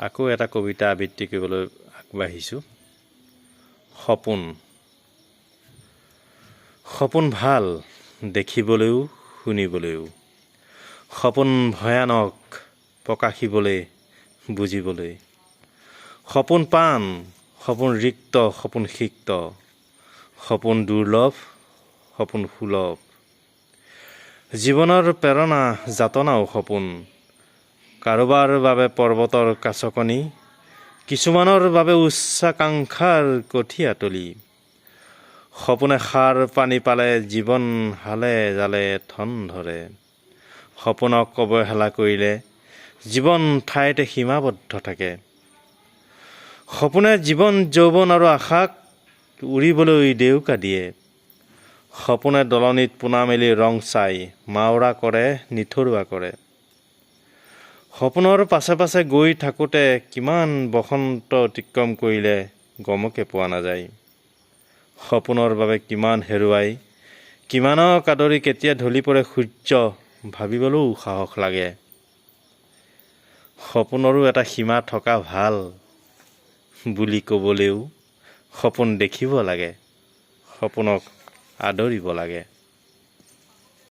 আকৌ এটা কবিতা আবৃত্তি কৰিবলৈ আগবাঢ়িছোঁ। সপোন। সপোন ভাল দেখিবলৈও শুনিবলৈও, সপোন ভয়ানক প্ৰকাশিবলৈ বুজিবলৈ, সপোন পান সপোন ৰিক্ত সপোন সিক্ত, সপোন দুৰ্লভ সপোন সুলভ, জীৱনৰ প্ৰেৰণা যাতনাও সপোন, কাৰোবাৰ বাবে পৰ্বতৰ কাছকনি, কিছুমানৰ বাবে উচ্চাকাংক্ষাৰ কঠীয়াতলি, সপোনে সাৰ পানী পালে জীৱন হালে জালে ঠন ধৰে, সপোনক অৱহেলা কৰিলে জীৱন ঠাইতে সীমাবদ্ধ থাকে, সপোনে জীৱন যৌৱন আৰু আশাক উৰিবলৈ ডেউকা দিয়ে, সপোনে দলনিত পোনা মেলি ৰং চাই মাওৰা কৰে নিথৰুৱা কৰে, সপোনৰ পাছে পাছে গৈ থাকোঁতে কিমান বসন্ত অতিক্ৰম কৰিলে গমকে পোৱা নাযায়, সপোনৰ বাবে কিমান হেৰুৱাই কিমানক আদৰি কেতিয়া ঢলি পৰে সূৰ্য ভাবিবলৈও সাহস লাগে, সপোনৰো এটা সীমা থকা ভাল বুলি ক'বলৈও সপোন দেখিব লাগে, সপোনক আদৰিব লাগে।